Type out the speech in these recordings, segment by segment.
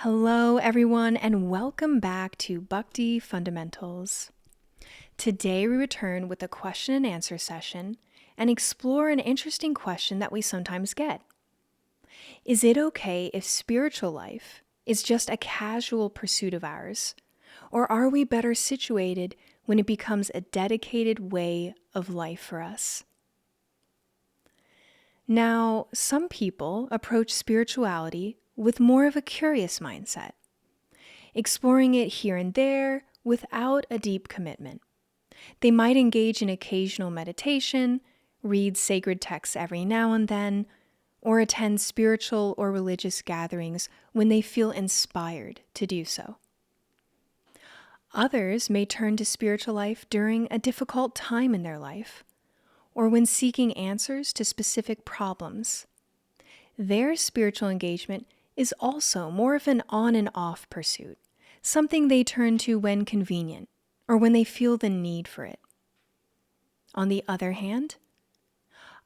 Hello, everyone, and welcome back to Bhakti Fundamentals. Today, we return with a question and answer session and explore an interesting question that we sometimes get. Is it okay if spiritual life is just a casual pursuit of ours, or are we better situated when it becomes a dedicated way of life for us? Now, some people approach spirituality with more of a curious mindset, exploring it here and there without a deep commitment. They might engage in occasional meditation, read sacred texts every now and then, or attend spiritual or religious gatherings when they feel inspired to do so. Others may turn to spiritual life during a difficult time in their life, or when seeking answers to specific problems. Their spiritual engagement is also more of an on and off pursuit, something they turn to when convenient or when they feel the need for it. On the other hand,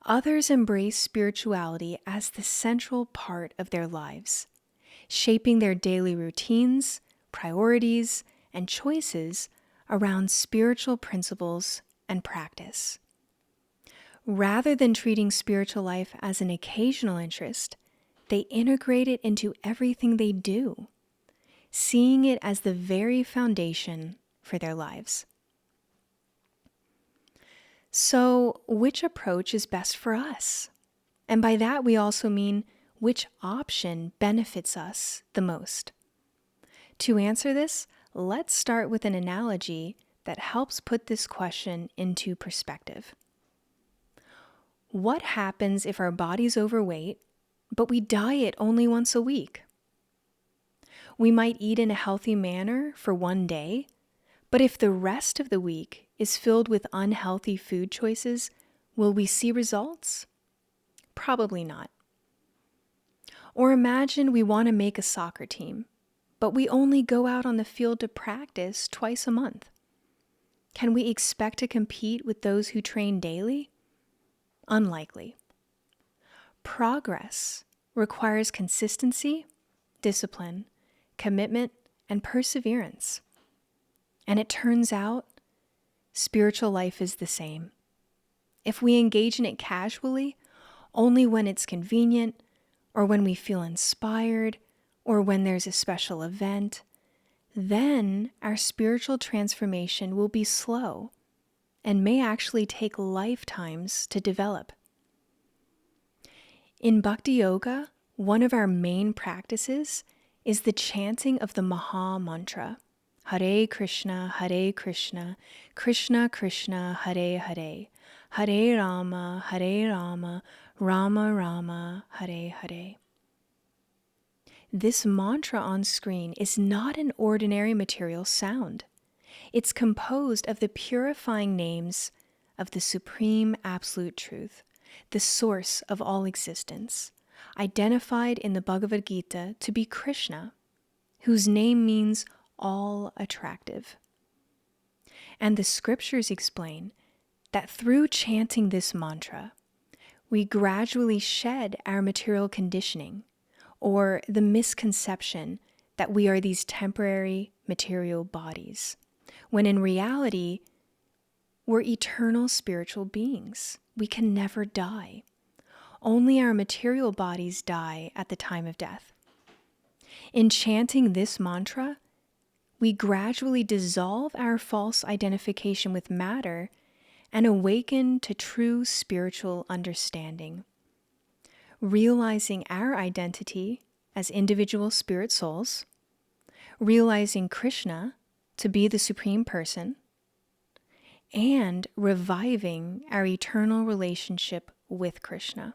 others embrace spirituality as the central part of their lives, shaping their daily routines, priorities, and choices around spiritual principles and practice. Rather than treating spiritual life as an occasional interest, they integrate it into everything they do, seeing it as the very foundation for their lives. So, which approach is best for us? And by that, we also mean which option benefits us the most. To answer this, let's start with an analogy that helps put this question into perspective. What happens if our body's overweight, but we diet only once a week? We might eat in a healthy manner for one day, but if the rest of the week is filled with unhealthy food choices, will we see results? Probably not. Or imagine we want to make a soccer team, but we only go out on the field to practice twice a month. Can we expect to compete with those who train daily? Unlikely. Progress requires consistency, discipline, commitment, and perseverance. And it turns out, spiritual life is the same. If we engage in it casually, only when it's convenient, or when we feel inspired, or when there's a special event, then our spiritual transformation will be slow and may actually take lifetimes to develop. In Bhakti Yoga, one of our main practices is the chanting of the Maha Mantra, Hare Krishna, Krishna Krishna, Hare Hare, Hare Rama, Rama Rama, Hare Hare. This mantra on screen is not an ordinary material sound. It's composed of the purifying names of the Supreme Absolute Truth, the source of all existence, identified in the Bhagavad-gita to be Krishna, whose name means all attractive. And the scriptures explain that through chanting this mantra, we gradually shed our material conditioning, or the misconception that we are these temporary material bodies, when in reality, we're eternal spiritual beings. We can never die. Only our material bodies die at the time of death. In chanting this mantra, we gradually dissolve our false identification with matter and awaken to true spiritual understanding, realizing our identity as individual spirit souls, realizing Krishna to be the Supreme Person, and reviving our eternal relationship with Krishna.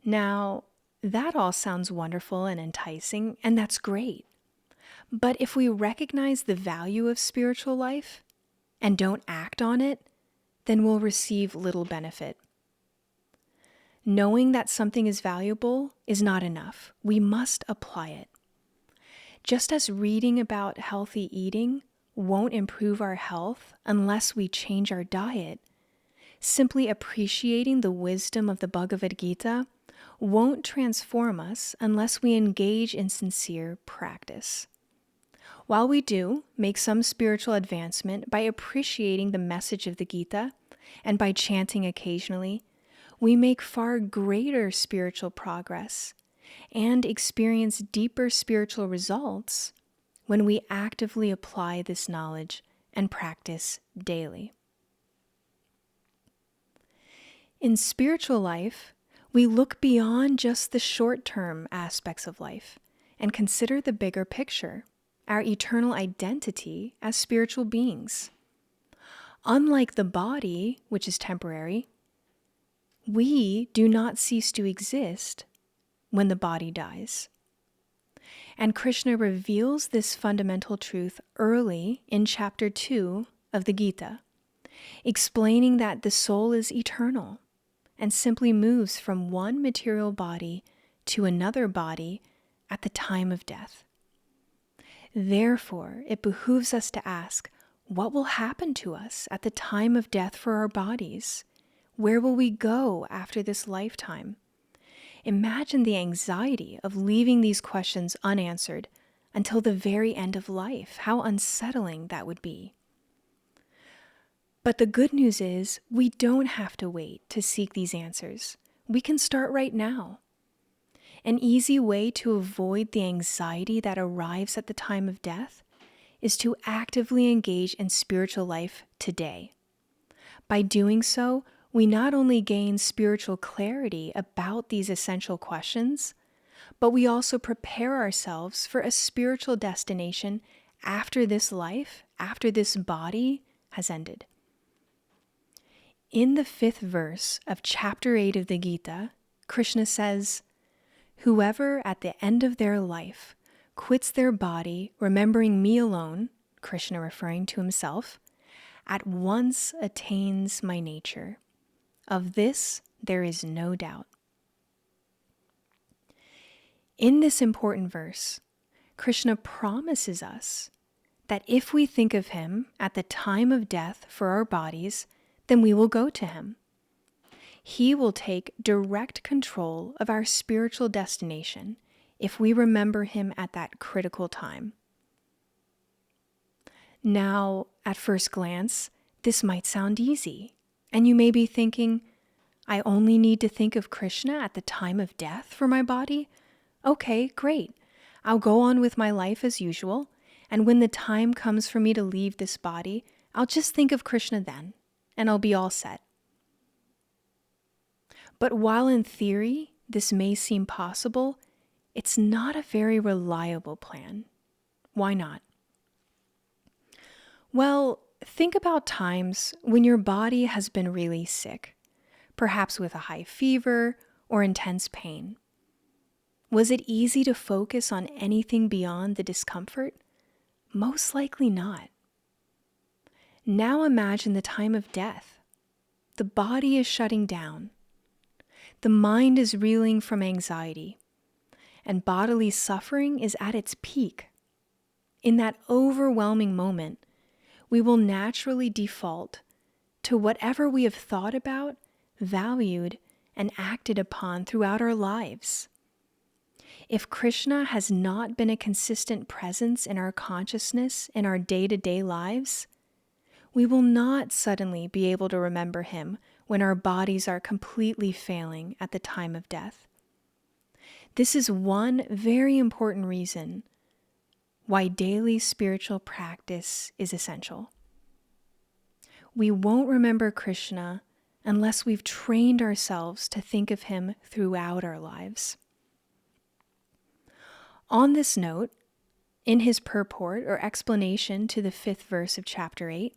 Now, that all sounds wonderful and enticing, and that's great. But if we recognize the value of spiritual life and don't act on it, then we'll receive little benefit. Knowing that something is valuable is not enough. We must apply it. Just as reading about healthy eating won't improve our health unless we change our diet, simply appreciating the wisdom of the Bhagavad-gita won't transform us unless we engage in sincere practice. While we do make some spiritual advancement by appreciating the message of the Gita and by chanting occasionally, we make far greater spiritual progress and experience deeper spiritual results when we actively apply this knowledge and practice daily. In spiritual life, we look beyond just the short-term aspects of life and consider the bigger picture, our eternal identity as spiritual beings. Unlike the body, which is temporary, we do not cease to exist when the body dies. And Krishna reveals this fundamental truth early in chapter 2 of the Gita, explaining that the soul is eternal and simply moves from one material body to another body at the time of death. Therefore, it behooves us to ask, what will happen to us at the time of death for our bodies? Where will we go after this lifetime? Imagine the anxiety of leaving these questions unanswered until the very end of life. How unsettling that would be. But the good news is we don't have to wait to seek these answers. We can start right now. An easy way to avoid the anxiety that arrives at the time of death is to actively engage in spiritual life today. By doing so, we not only gain spiritual clarity about these essential questions, but we also prepare ourselves for a spiritual destination after this life, after this body has ended. In the 5th verse of chapter 8 of the Gita, Krishna says, "Whoever at the end of their life quits their body, remembering me alone," Krishna referring to himself, "at once attains my nature. Of this there is no doubt." In this important verse, Krishna promises us that if we think of him at the time of death for our bodies, then we will go to him. He will take direct control of our spiritual destination if we remember him at that critical time. Now, at first glance, this might sound easy, and you may be thinking, I only need to think of Krishna at the time of death for my body? Okay, great. I'll go on with my life as usual, and when the time comes for me to leave this body, I'll just think of Krishna then, and I'll be all set. But while in theory this may seem possible, it's not a very reliable plan. Why not? Well, think about times when your body has been really sick, perhaps with a high fever or intense pain. Was it easy to focus on anything beyond the discomfort? Most likely not. Now imagine the time of death. The body is shutting down. The mind is reeling from anxiety, and bodily suffering is at its peak. In that overwhelming moment, we will naturally default to whatever we have thought about, valued, and acted upon throughout our lives. If Krishna has not been a consistent presence in our consciousness in our day-to-day lives, we will not suddenly be able to remember him when our bodies are completely failing at the time of death. This is one very important reason why daily spiritual practice is essential. We won't remember Krishna unless we've trained ourselves to think of him throughout our lives. On this note, in his purport or explanation to the 5th verse of chapter 8,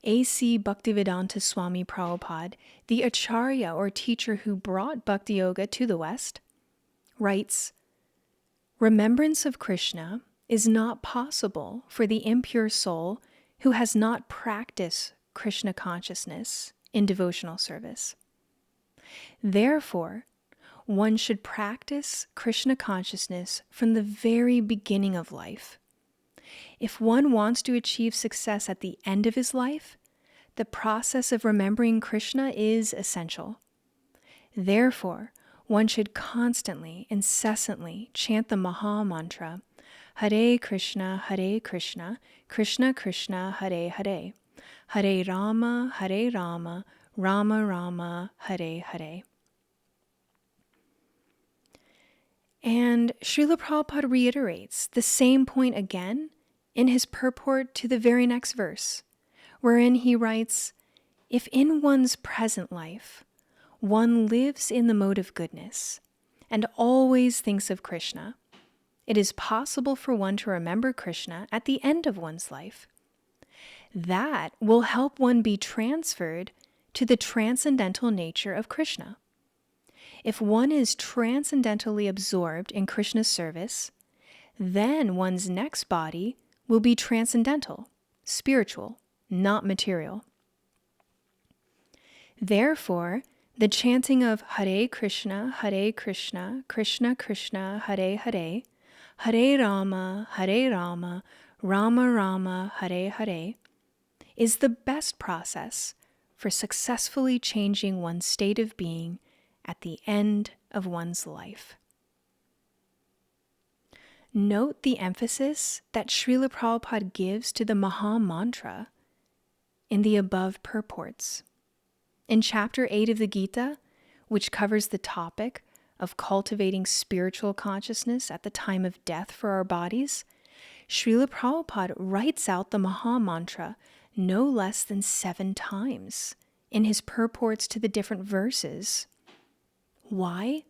A.C. Bhaktivedanta Swami Prabhupada, the acharya or teacher who brought Bhakti Yoga to the West, writes, "Remembrance of Krishna is not possible for the impure soul who has not practiced Krishna consciousness in devotional service. Therefore, one should practice Krishna consciousness from the very beginning of life. If one wants to achieve success at the end of his life, the process of remembering Krishna is essential. Therefore, one should constantly, incessantly chant the Maha Mantra, Hare Krishna, Krishna Krishna, Hare Hare, Hare Rama, Rama Rama, Hare Hare. And Srila Prabhupada reiterates the same point again in his purport to the very next verse, wherein he writes, if in one's present life one lives in the mode of goodness and always thinks of Krishna, it is possible for one to remember Krishna at the end of one's life. That will help one be transferred to the transcendental nature of Krishna. If one is transcendentally absorbed in Krishna's service, then one's next body will be transcendental, spiritual, not material. Therefore, the chanting of Hare Krishna, Krishna Krishna, Hare Hare, Hare Rama, Rama Rama, Hare Hare, is the best process for successfully changing one's state of being at the end of one's life. Note the emphasis that Srila Prabhupada gives to the Maha Mantra in the above purports. In Chapter 8 of the Gita, which covers the topic of cultivating spiritual consciousness at the time of death for our bodies, Srila Prabhupada writes out the Maha Mantra no less than 7 times in his purports to the different verses. Why?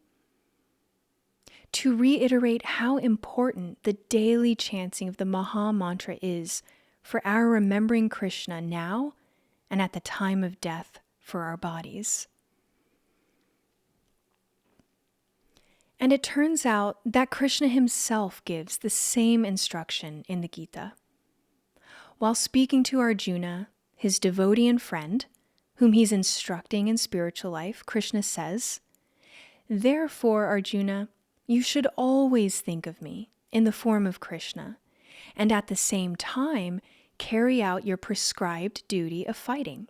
To reiterate how important the daily chanting of the Maha Mantra is for our remembering Krishna now and at the time of death for our bodies. And it turns out that Krishna himself gives the same instruction in the Gita. While speaking to Arjuna, his devotee and friend, whom he's instructing in spiritual life, Krishna says, therefore, Arjuna, you should always think of me in the form of Krishna, and at the same time carry out your prescribed duty of fighting.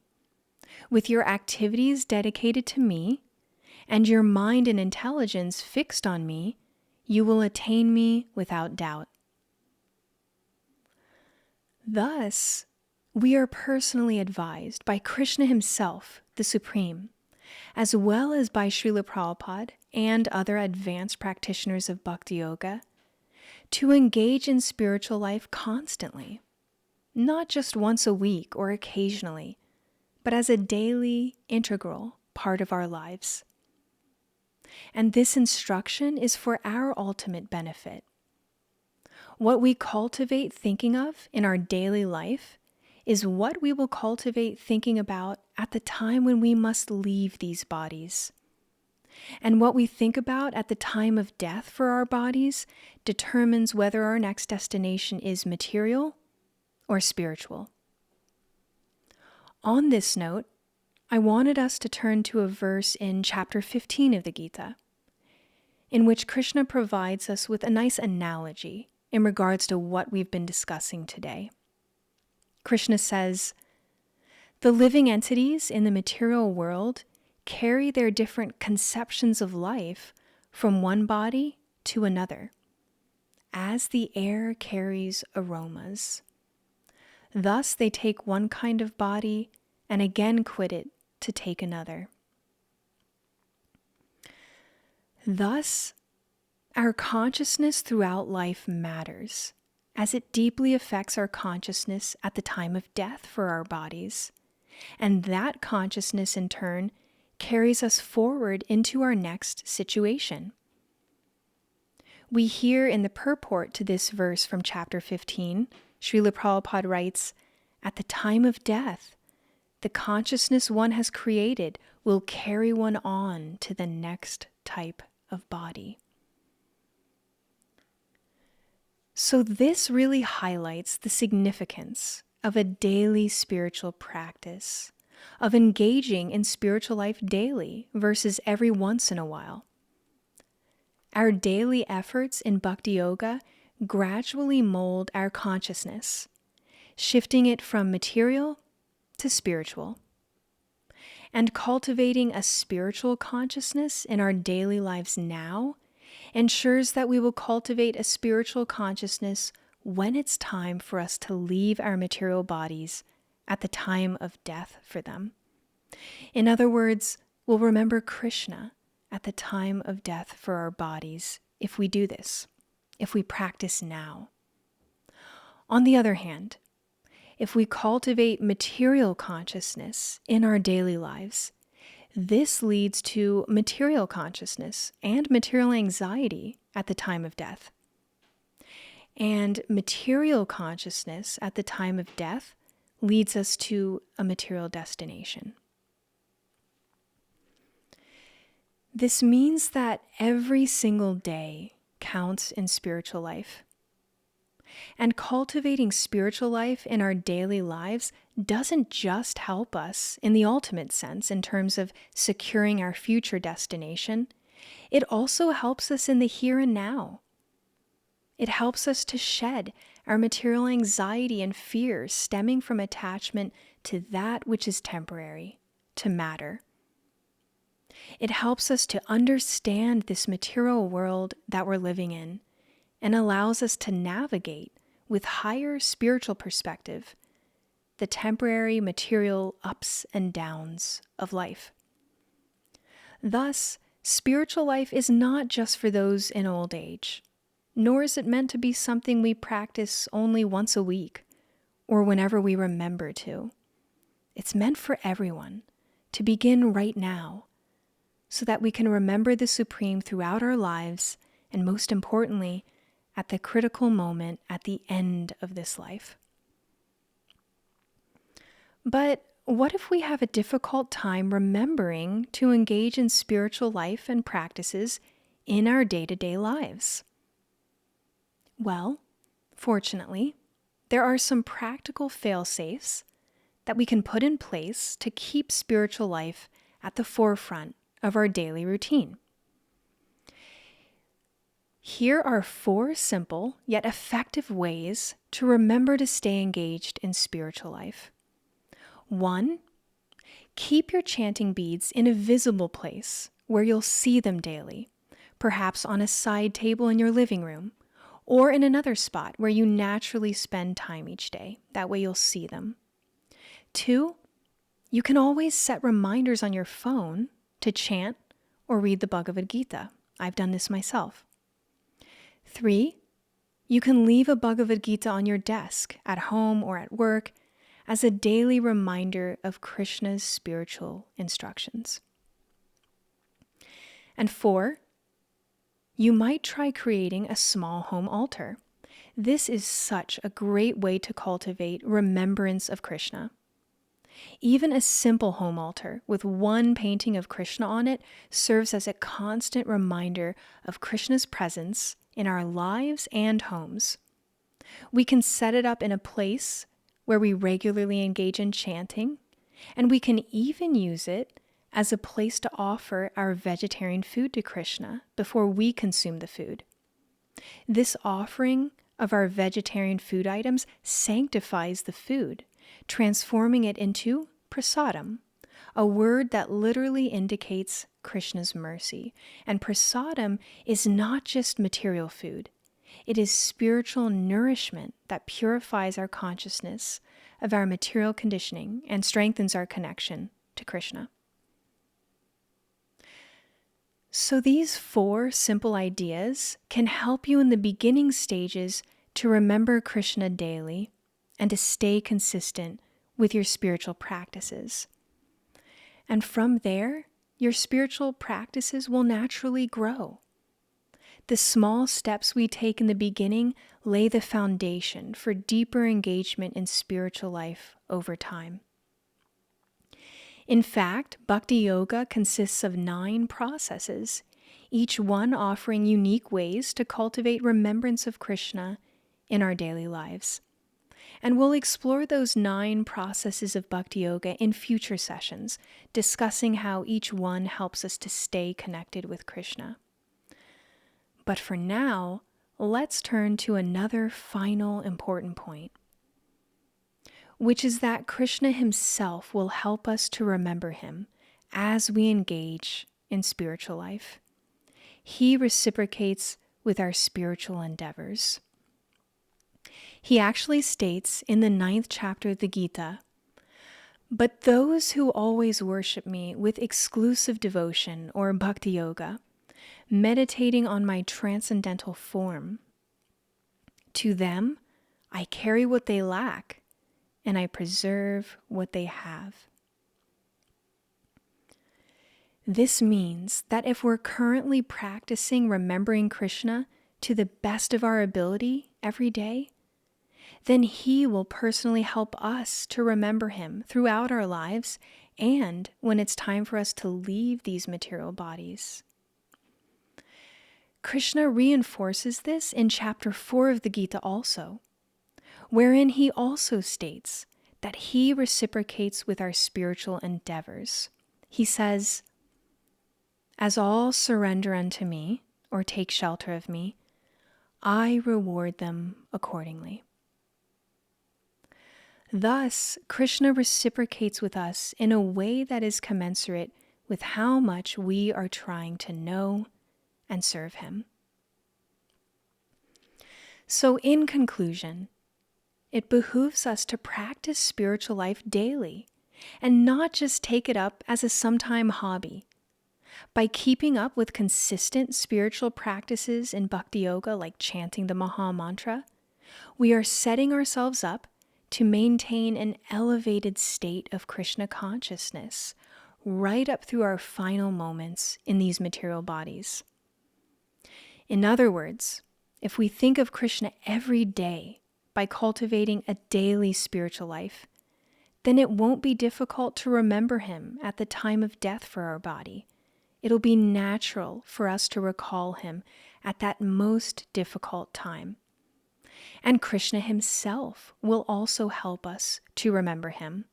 With your activities dedicated to me, and your mind and intelligence fixed on me, you will attain me without doubt. Thus, we are personally advised by Krishna himself, the Supreme, as well as by Srila Prabhupada and other advanced practitioners of Bhakti Yoga, to engage in spiritual life constantly, not just once a week or occasionally, but as a daily, integral part of our lives. And this instruction is for our ultimate benefit. What we cultivate thinking of in our daily life is what we will cultivate thinking about at the time when we must leave these bodies. And what we think about at the time of death for our bodies determines whether our next destination is material or spiritual. On this note, I wanted us to turn to a verse in chapter 15 of the Gita, in which Krishna provides us with a nice analogy in regards to what we've been discussing today. Krishna says, the living entities in the material world carry their different conceptions of life from one body to another, as the air carries aromas. Thus they take one kind of body and again quit it to take another. Thus, our consciousness throughout life matters, as it deeply affects our consciousness at the time of death for our bodies, and that consciousness in turn carries us forward into our next situation. We hear in the purport to this verse from chapter 15, Srila Prabhupada writes, at the time of death, the consciousness one has created will carry one on to the next type of body. So this really highlights the significance of a daily spiritual practice, of engaging in spiritual life daily versus every once in a while. Our daily efforts in Bhakti Yoga gradually mold our consciousness, shifting it from material to spiritual. And cultivating a spiritual consciousness in our daily lives now ensures that we will cultivate a spiritual consciousness when it's time for us to leave our material bodies at the time of death for them. In other words, we'll remember Krishna at the time of death for our bodies if we do this, if we practice now. On the other hand, if we cultivate material consciousness in our daily lives, this leads to material consciousness and material anxiety at the time of death. And material consciousness at the time of death leads us to a material destination. This means that every single day counts in spiritual life. And cultivating spiritual life in our daily lives doesn't just help us in the ultimate sense in terms of securing our future destination. It also helps us in the here and now. It helps us to shed our material anxiety and fears stemming from attachment to that which is temporary, to matter. It helps us to understand this material world that we're living in and allows us to navigate with higher spiritual perspective the temporary material ups and downs of life. Thus, spiritual life is not just for those in old age, nor is it meant to be something we practice only once a week or whenever we remember to. It's meant for everyone to begin right now so that we can remember the Supreme throughout our lives and, most importantly, at the critical moment at the end of this life. But what if we have a difficult time remembering to engage in spiritual life and practices in our day-to-day lives? Well, fortunately, there are some practical fail-safes that we can put in place to keep spiritual life at the forefront of our daily routine. Here are 4 simple yet effective ways to remember to stay engaged in spiritual life. 1, keep your chanting beads in a visible place where you'll see them daily, perhaps on a side table in your living room, or in another spot where you naturally spend time each day. That way you'll see them. 2, you can always set reminders on your phone to chant or read the Bhagavad-gita. I've done this myself. 3, you can leave a Bhagavad-gita on your desk, at home or at work, as a daily reminder of Krishna's spiritual instructions. And 4, you might try creating a small home altar. This is such a great way to cultivate remembrance of Krishna. Even a simple home altar with 1 painting of Krishna on it serves as a constant reminder of Krishna's presence in our lives and homes. We can set it up in a place where we regularly engage in chanting, and we can even use it as a place to offer our vegetarian food to Krishna before we consume the food. This offering of our vegetarian food items sanctifies the food, transforming it into prasadam, a word that literally indicates Krishna's mercy. And prasadam is not just material food. It is spiritual nourishment that purifies our consciousness of our material conditioning and strengthens our connection to Krishna. So these 4 simple ideas can help you in the beginning stages to remember Krishna daily and to stay consistent with your spiritual practices. And from there, your spiritual practices will naturally grow. The small steps we take in the beginning lay the foundation for deeper engagement in spiritual life over time. In fact, Bhakti Yoga consists of 9 processes, each one offering unique ways to cultivate remembrance of Krishna in our daily lives. And we'll explore those 9 processes of Bhakti Yoga in future sessions, discussing how each one helps us to stay connected with Krishna. But for now, let's turn to another final important point, which is that Krishna himself will help us to remember him as we engage in spiritual life. He reciprocates with our spiritual endeavors. He actually states in the 9th chapter of the Gita, "But those who always worship me with exclusive devotion or Bhakti Yoga, meditating on my transcendental form, to them I carry what they lack and I preserve what they have." This means that if we're currently practicing remembering Krishna to the best of our ability every day, then He will personally help us to remember Him throughout our lives and when it's time for us to leave these material bodies. Krishna reinforces this in chapter 4 of the Gita also, wherein He also states that He reciprocates with our spiritual endeavors. He says, "As all surrender unto me, or take shelter of me, I reward them accordingly." Thus, Krishna reciprocates with us in a way that is commensurate with how much we are trying to know and serve Him. So, in conclusion, it behooves us to practice spiritual life daily and not just take it up as a sometime hobby. By keeping up with consistent spiritual practices in Bhakti Yoga, like chanting the Maha Mantra, we are setting ourselves up to maintain an elevated state of Krishna consciousness right up through our final moments in these material bodies. In other words, if we think of Krishna every day by cultivating a daily spiritual life, then it won't be difficult to remember Him at the time of death for our body. It'll be natural for us to recall Him at that most difficult time. And Krishna Himself will also help us to remember Him.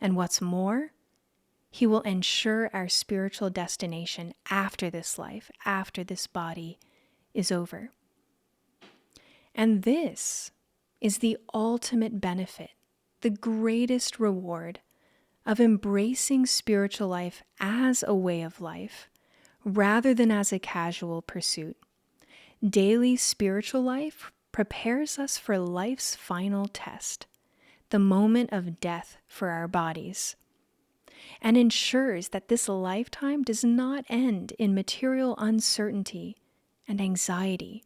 And what's more, He will ensure our spiritual destination after this life, after this body is over. And this is the ultimate benefit, the greatest reward of embracing spiritual life as a way of life, rather than as a casual pursuit. Daily spiritual life prepares us for life's final test, the moment of death for our bodies, and ensures that this lifetime does not end in material uncertainty and anxiety,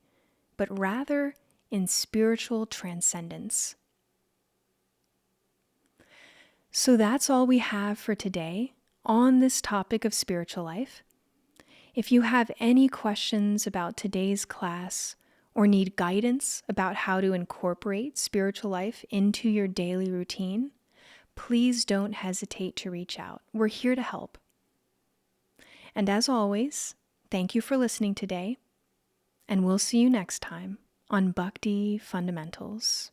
but rather in spiritual transcendence. So that's all we have for today on this topic of spiritual life. If you have any questions about today's class or need guidance about how to incorporate spiritual life into your daily routine, please don't hesitate to reach out. We're here to help. And as always, thank you for listening today, and we'll see you next time on Bhakti Fundamentals.